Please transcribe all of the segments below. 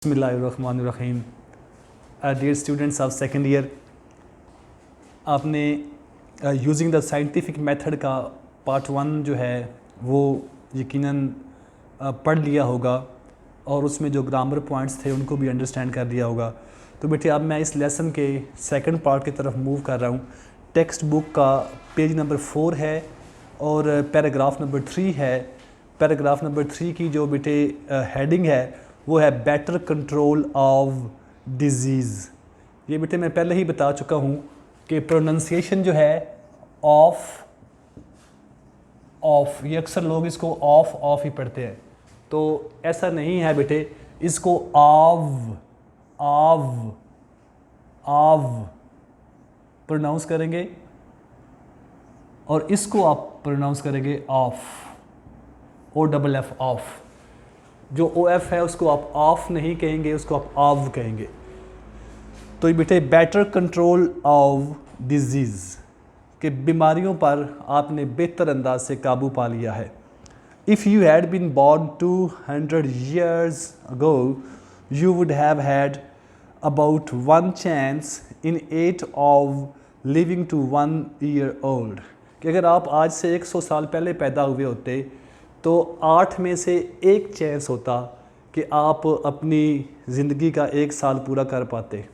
बिस्मिल्लाहिर्रहमानिर्रहीम। Dear students of second year, आपने using the scientific method का पार्ट 1 जो है वो यकीनन पढ़ लिया होगा और उसमें जो ग्रामर पॉइंट्स थे उनको भी अंडरस्टैंड कर लिया होगा। तो बेटे अब मैं इस लेसन के सेकंड पार्ट की तरफ मूव कर रहा हूँ। टेक्स्ट बुक का पेज नंबर 4 है और पैराग्राफ नंबर 3 है। पैराग्राफ नंबर 3 की जो बेटे हेडिंग है वो है बेटर कंट्रोल ऑफ डिजीज़। ये बेटे मैं पहले ही बता चुका हूँ कि प्रोनंसिएशन जो है ऑफ ये अक्सर लोग इसको ऑफ ही पढ़ते हैं, तो ऐसा नहीं है बेटे। इसको आव प्रोनाउंस करेंगे और इसको आप प्रोनाउंस करेंगे ऑफ, OFF ऑफ। जो OF है उसको आप ऑफ नहीं कहेंगे, उसको आप आव कहेंगे। तो ये बेटे बेटर कंट्रोल ऑफ डिजीज़ कि बीमारियों पर आपने बेहतर अंदाज से काबू पा लिया है। If you had been born 200 years ago you would have had about 1 chance in 8 of living to 1 year old। कि अगर आप आज से 100 साल पहले पैदा हुए होते तो 8 में से 1 चांस होता कि आप अपनी ज़िंदगी का 1 साल पूरा कर पाते।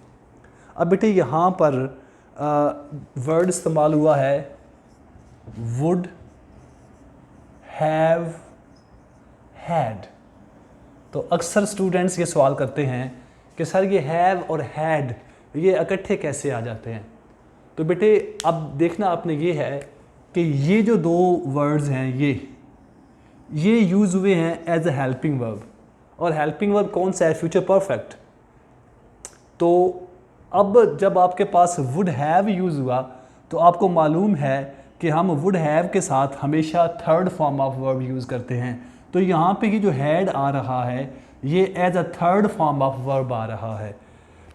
अब बेटे यहाँ पर वर्ड इस्तेमाल हुआ है वुड हैव हैड। तो अक्सर स्टूडेंट्स ये सवाल करते हैं कि सर ये हैव और हैड ये इकट्ठे कैसे आ जाते हैं। तो बेटे अब देखना आपने ये है कि ये जो दो वर्ड्स हैं ये यूज़ हुए हैं एज ए हेल्पिंग वर्ब, और हेल्पिंग वर्ब कौन सा है? Future perfect. तो अब जब आपके पास वुड हैव यूज़ हुआ तो आपको मालूम है कि हम वुड हैव के साथ हमेशा third form of verb use करते हैं। तो यहाँ पे ये जो हैड आ रहा है ये as a third form of verb आ रहा है।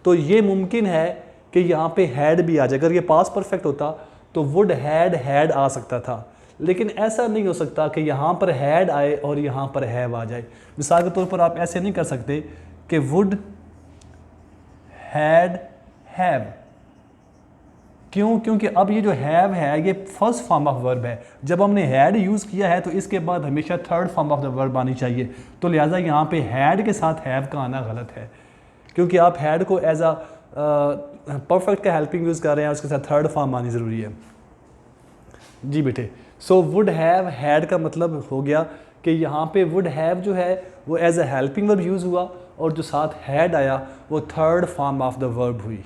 तो ये मुमकिन है कि यहाँ पे हैड भी आ जाए। अगर ये पास्ट परफेक्ट होता तो वुड हैड आ सकता था, लेकिन ऐसा नहीं हो सकता कि यहाँ पर हैड आए और यहाँ पर हैव आ जाए। मिसाल के तौर पर आप ऐसे नहीं कर सकते कि वुड हैड हैव। क्यों? क्योंकि अब ये जो हैव है ये फर्स्ट फॉर्म ऑफ वर्ब है। जब हमने हैड यूज़ किया है तो इसके बाद हमेशा third form of the verb आनी चाहिए। तो लिहाजा यहाँ पे हैड के साथ हैव का आना गलत है, क्योंकि आप हैड को एज अ परफेक्ट का हेल्पिंग यूज़ कर रहे हैं, उसके साथ थर्ड फॉर्म आनी ज़रूरी है। जी बेटे, सो वुड हैव हैड का मतलब हो गया कि यहाँ पे वुड हैव जो है वो as a helping verb use हुआ और जो साथ हैड आया वो third form of the verb हुई।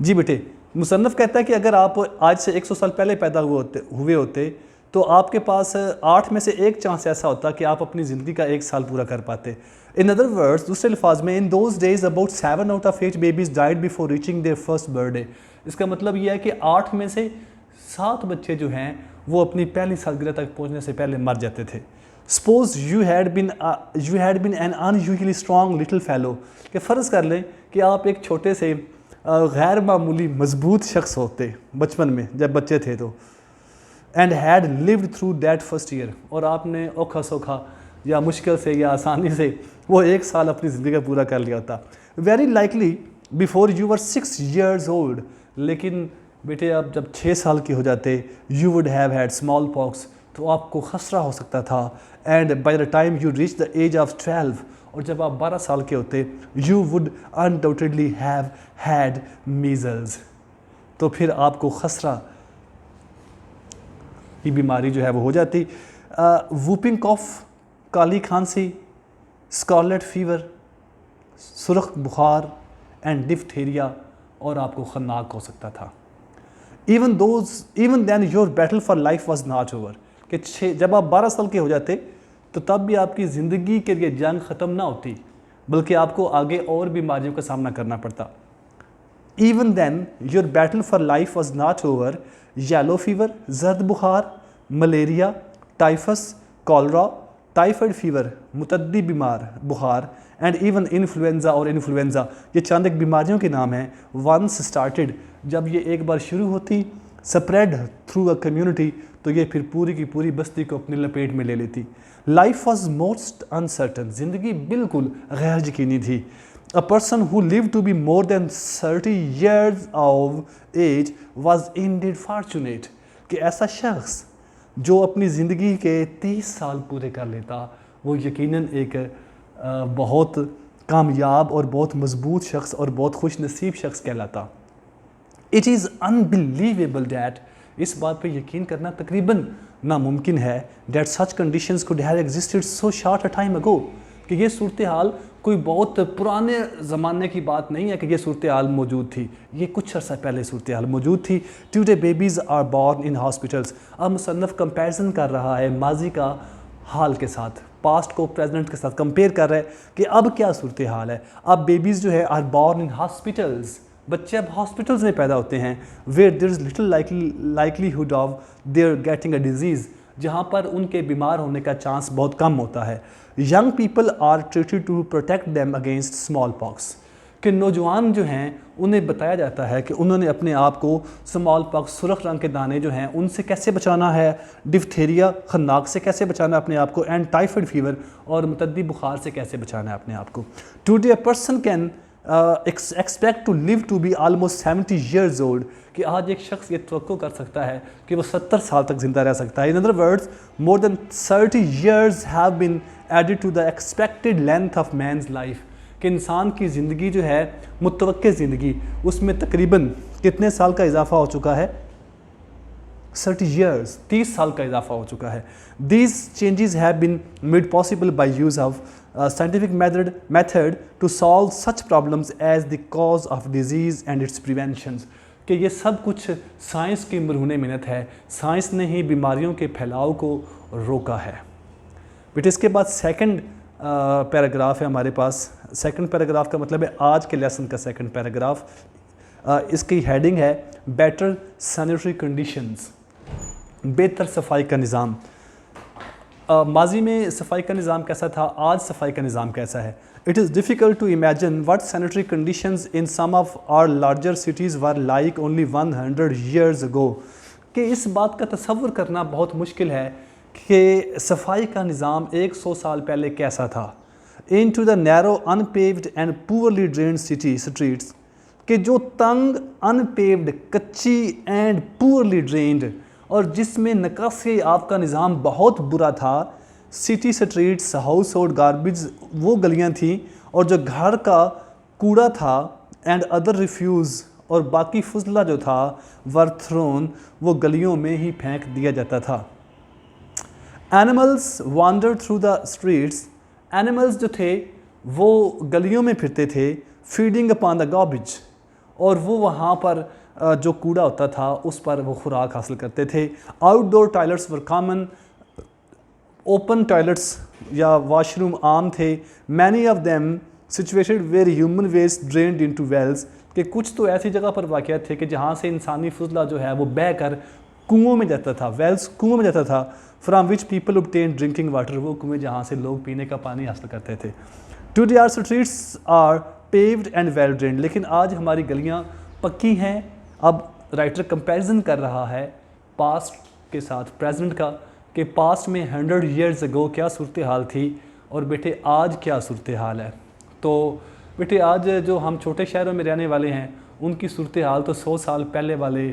जी बेटे, मुसन्नफ़ कहता है कि अगर आप आज से 100 साल पहले पैदा हुए होते तो आपके पास 8 में से 1 चांस ऐसा होता कि आप अपनी ज़िंदगी का 1 साल पूरा कर पाते। इन अदर वर्ड्स, दूसरे अल्फाज में, in those days about 7 out of 8 babies died before reaching their first birthday. इसका मतलब ये है कि 8 में से 7 बच्चे जो हैं वो अपनी पहली सालगिरह तक पहुंचने से पहले मर जाते थे। Suppose you had been an unusually strong little fellow. कि फ़र्ज़ कर लें कि आप एक छोटे से गैर मामूली मजबूत शख्स होते बचपन में जब बच्चे थे तो, and had lived through that first year, और आपने औखा सौखा या मुश्किल से या आसानी से वो 1 साल अपनी ज़िंदगी का पूरा कर लिया होता। Very likely before you were 6 years old। लेकिन बेटे आप जब 6 साल के हो जाते you would have had smallpox, तो आपको खसरा हो सकता था। And by the time you reach the age of 12, और जब आप 12 साल के होते you would undoubtedly have had measles. तो फिर आपको खसरा की बीमारी जो है वो हो जाती। वूपिंग कॉफ, काली खांसी, स्कारलेट फीवर, सुर्ख बुखार एंड डिफ्थीरिया, और आपको खन्नाक हो सकता था। Even then your battle for life was not over. कि जब आप 12 साल के हो जाते तो तब भी आपकी ज़िंदगी के लिए जंग ख़त्म ना होती, बल्कि आपको आगे और बीमारियों का सामना करना पड़ता। Even then your battle for life was not over, yellow fever, जर्द बुखार, malaria, typhus, cholera, typhoid fever, मुतद्दी बीमार बुखार, एंड इवन इन्फ्लुएंजा और इन्फ्लुएंजा, ये चंद एक बीमारियों के नाम हैं। वंस स्टार्टेड, जब ये एक बार शुरू होती, स्प्रेड थ्रू अ कम्युनिटी, तो ये फिर पूरी की पूरी बस्ती को अपनी लपेट में ले लेती। लाइफ वॉज मोस्ट अनसर्टन, ज़िंदगी बिल्कुल गैर यकीनी थी। A person who live to be more than 30 years of age was indeed fortunate, कि ऐसा शख्स जो अपनी ज़िंदगी के 30 साल पूरे कर लेता वो यकीनन एक बहुत कामयाब और बहुत मजबूत शख्स और बहुत खुश नसीब शख्स कहलाता। इट इज़ अनबिलीवेबल डैट, इस बात पे यकीन करना तकरीबन नामुमकिन है, that such conditions could have existed so short a time ago, कि ये सूरत हाल कोई बहुत पुराने ज़माने की बात नहीं है कि ये सूरत हाल मौजूद थी, ये कुछ अर्सा पहले सूरत हाल मौजूद थी। Today babies are born in hospitals. अब मुसन्नफ़ कंपैरिजन कर रहा है माजी का हाल के साथ, पास्ट को प्रेजेंट के साथ कंपेयर कर रहा है कि अब क्या सूरत हाल है। अब बेबीज़ जो है आर बॉर्न इन हॉस्पिटल्स, बच्चे अब हॉस्पिटल्स में पैदा होते हैं, where there is little likelihood of their getting a disease, जहाँ पर उनके बीमार होने का चांस बहुत कम होता है। Young people are treated to protect them against smallpox, कि नौजवान जो हैं उन्हें बताया जाता है कि उन्होंने अपने आप को स्मॉल पॉक्स, सुर्ख रंग के दाने जो हैं उनसे कैसे बचाना है, डिफ्थेरिया खन्नाक से कैसे बचाना है अपने आप को, एंड टाइफाइड फीवर और मुतद्दी बुखार से कैसे बचाना है अपने आप को। Today a person can expect to live to be almost 70 years old, कि आज एक शख्स ये तवक्को कर सकता है कि वो 70 साल तक ज़िंदा रह सकता है। In other words, more than 30 years have been added to the expected length of man's life, कि इंसान की ज़िंदगी जो है मुतवक्के ज़िंदगी उसमें तकरीबन कितने साल का इजाफा हो चुका है? 30 years, 30 साल का इजाफा हो चुका है। These changes have been made possible by use of scientific method to solve such problems as the cause of disease and its preventions, कि ये सब कुछ साइंस की मरहून मिन्नत है, साइंस ने ही बीमारियों के फैलाव को रोका है। बट इसके बाद सेकंड पैराग्राफ है हमारे पास। सेकंड पैराग्राफ का मतलब है आज के लेसन का सेकंड पैराग्राफ। इसकी हेडिंग है बेटर सैनिटरी कंडीशंस, बेहतर सफाई का निज़ाम। माजी में सफाई का निज़ाम कैसा था, आज सफाई का निज़ाम कैसा है। It is difficult to imagine what sanitary conditions in some of our larger cities were like only 100 years ago, कि इस बात का तसव्वुर करना बहुत मुश्किल है कि सफाई का निज़ाम 100 साल पहले कैसा था। Into the narrow unpaved and poorly drained city streets, कि जो तंग, अनपेव्ड, कच्ची एंड पुअरली ड्रेन्ड और जिसमें निकासी आब का निज़ाम बहुत बुरा था, city streets, house hold garbage वो गलियां थीं, और जो घर का कूड़ा था एंड अदर रिफ्यूज़ और बाकी फजला जो था वर थ्रोन, वो गलियों में ही फेंक दिया जाता था। Animals wander through the streets, animals जो थे वो गलियों में फिरते थे, फीडिंग अपॉन द गार्बेज, और वो वहाँ पर जो कूड़ा होता था उस पर वो खुराक हासिल करते थे। Outdoor toilets were common, open toilets या वॉशरूम आम थे। Many of them situated where human waste drained into wells, कि कुछ तो ऐसी जगह पर वाक़ थे कि जहाँ से इंसानी फजला जो है वो बह कर कुओं में जाता था, वेल्स कुओं में जाता था, from which people obtained drinking water, वो कुएँ जहाँ से लोग पीने का पानी हासिल करते थे। Today our streets are paved and well drained, लेकिन आज हमारी गलियाँ पक्की हैं। अब राइटर कंपैरिजन कर रहा है पास्ट के साथ प्रेजेंट का, कि पास्ट में 100 years अगो क्या सूरत हाल थी और बेटे आज क्या सूरत हाल है। तो बेटे आज जो हम छोटे शहरों में रहने वाले हैं उनकी सूरत हाल तो 100 साल पहले वाले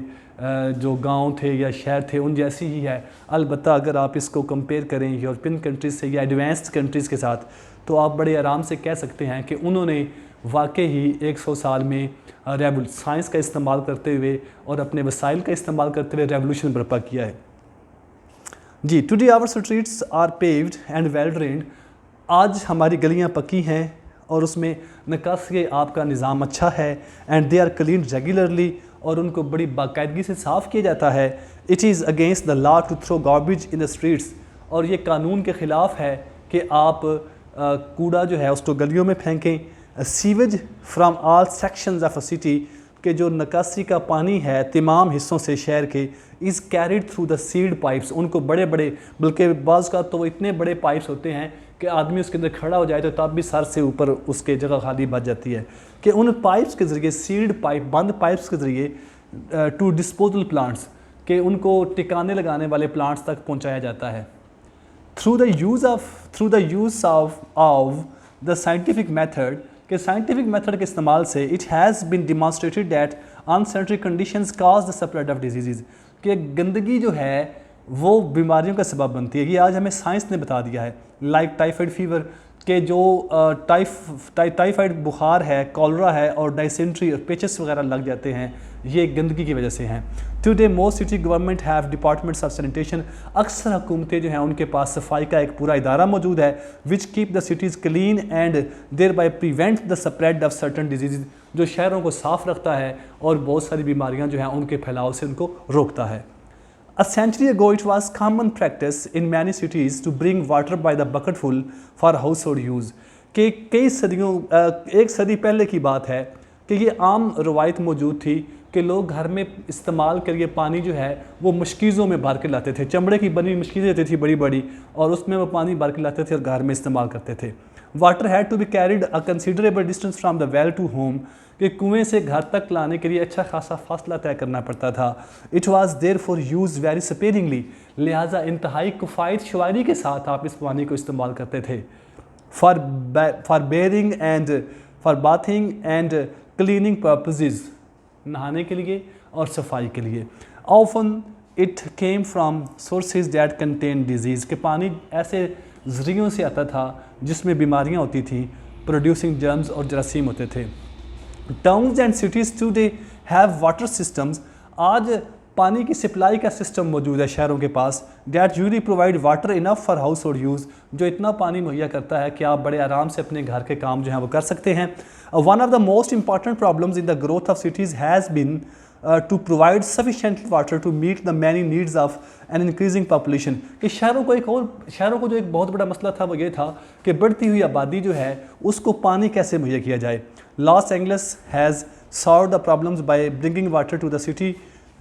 जो गांव थे या शहर थे उन जैसी ही है। अलबत्ता अगर आप इसको कंपेयर करें यूरोपियन कंट्रीज़ से या एडवांस्ड कंट्रीज़ के साथ, तो आप बड़े आराम से कह सकते हैं कि उन्होंने वाकई ही 100 साल में साइंस का इस्तेमाल करते हुए और अपने वसाइल का इस्तेमाल करते हुए रेवोल्यूशन बर्पा किया है। जी, today our streets are paved and well drained, आज हमारी गलियां पक्की हैं और उसमें निकासी आब का निज़ाम अच्छा है, and they are clean regularly, और उनको बड़ी बाकायदगी से साफ़ किया जाता है। It is against the law to throw garbage in the streets, और ये कानून के ख़िलाफ़ है कि आप कूड़ा जो है उसको गलियों में फेंकें। Sewage from all sections of a city, के जो निकासी का पानी है तमाम हिस्सों से शहर के, is carried through the seed pipes, उनको बड़े बड़े, बल्कि बाज़ का तो वो इतने बड़े पाइप्स होते हैं कि आदमी उसके अंदर खड़ा हो जाए तो तब भी सर से ऊपर उसके जगह खाली बच जाती है, कि उन पाइप्स के ज़रिए, सीड पाइप, बंद पाइप्स के ज़रिए टू डिस्पोजल प्लांट्स, کہ ان کو ٹکانے لگانے والے پلانٹس تک پہنچایا جاتا ہے. through the use of the scientific method, کہ scientific method کے استعمال سے it has been demonstrated that unsanitary conditions cause the spread of diseases, کہ گندگی جو ہے وہ بیماریوں کا سبب بنتی ہے. یہ آج ہمیں سائنس نے بتا دیا ہے. لائک ٹائیفائڈ فیور، کہ جو ٹائیفائڈ بخار ہے، کالرا ہے اور ڈائسینٹری اور پیچس وغیرہ لگ جاتے ہیں، یہ گندگی کی وجہ سے ہیں. Today most city government have departments of sanitation, اکثر حکومتیں جو ہیں ان کے پاس صفائی کا ایک پورا ادارہ موجود ہے، which keep the cities clean and thereby prevent the spread of certain diseases, جو شہروں کو صاف رکھتا ہے اور بہت ساری بیماریاں جو ہیں ان کے پھیلاؤ سے ان کو روکتا ہے. A century ago, it was common practice in many cities to bring water by the bucketful for household use. کہ ایک صدی پہلے کی بات ہے کہ یہ عام روایت موجود تھی کہ لوگ گھر میں استعمال کے لیے پانی جو ہے وہ مشکیزوں میں بھر کے لاتے تھے. چمڑے کی بنی مشکیزیں ہوتی تھی بڑی بڑی، اور اس میں وہ پانی بھر کے لاتے تھے اور گھر میں استعمال کرتے تھے. Water had to be carried a considerable distance from the well to home، کہ کنویں سے گھر تک لانے کے لیے اچھا خاصا فاصلہ طے کرنا پڑتا تھا. It was therefore used very sparingly، لہٰذا انتہائی کفایت شعاری کے ساتھ آپ اس پانی کو استعمال کرتے تھے. For bathing and cleaning purposes، نہانے کے لیے اور صفائی کے لیے. Often it came from sources that contained disease، کہ پانی ایسے ذریعوں سے آتا تھا جس میں بیماریاں ہوتی تھیں، پروڈیوسنگ جرمز اور جراثیم ہوتے تھے. Towns and cities today have water systems، آج پانی کی سپلائی کا سسٹم موجود ہے شہروں کے پاس، that usually provide water enough for household use، جو اتنا پانی مہیا کرتا ہے کہ آپ بڑے آرام سے اپنے گھر کے کام جو ہیں وہ کر سکتے ہیں. One of the most important problems in the growth of cities has been to provide sufficient water to meet the many needs of an increasing population، کہ شہروں کو جو ایک بہت بڑا مسئلہ تھا وہ یہ تھا کہ بڑھتی ہوئی آبادی جو ہے اس کو پانی کیسے مہیا کیا جائے. Los Angeles has solved the problems by bringing water to the city،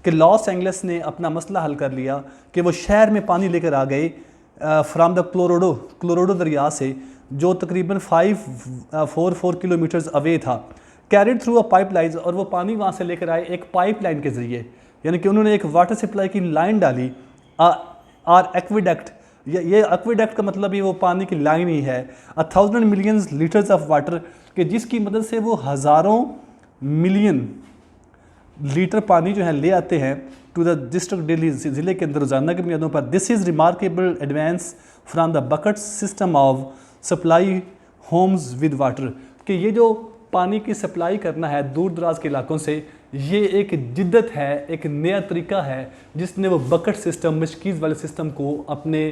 کہ لاس اینجلس نے اپنا مسئلہ حل کر لیا کہ وہ شہر میں پانی لے کر آ گئے فرام دا کلوروڈو دریا سے، جو تقریباً 544 کلومیٹرز اوے تھا. Carried through a pipe lines, اور وہ پانی وہاں سے لے کر آئے ایک پائپ لائن کے ذریعے، یعنی کہ انہوں نے ایک واٹر سپلائی کی لائن ڈالی. اور ایکویڈکٹ، یہ ایکویڈکٹ کا مطلب یہ وہ پانی کی لائن ہی ہے. 1000 million لیٹرز آف واٹر، کہ جس کی مدد سے وہ ہزاروں ملین لیٹر پانی جو ہے لے آتے ہیں ٹو دا ڈسٹرکٹ دہلی ضلع کے اندر روزانہ کی بنیادوں پر. This is remarkable advance from the bucket system of supply homes with water, کہ یہ جو پانی کی سپلائی کرنا ہے دور دراز کے علاقوں سے، یہ ایک جدت ہے، ایک نیا طریقہ ہے جس نے وہ بکٹ سسٹم، مشکیز والے سسٹم کو اپنے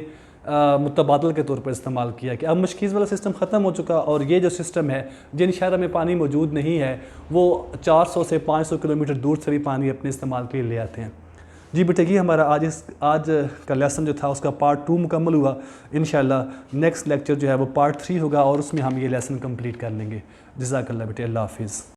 متبادل کے طور پر استعمال کیا. کہ اب مشکیز والا سسٹم ختم ہو چکا، اور یہ جو سسٹم ہے جن شہروں میں پانی موجود نہیں ہے وہ 400 سے 500 کلومیٹر دور سے بھی پانی اپنے استعمال کے لیے لے آتے ہیں. جی بیٹے کی ہمارا آج کا لیسن جو تھا اس کا پارٹ 2 مکمل ہوا. انشاءاللہ نیکسٹ لیکچر جو ہے وہ پارٹ 3 ہوگا، اور اس میں ہم یہ لیسن کمپلیٹ کر لیں گے. جزاک اللہ بیٹے، اللہ حافظ.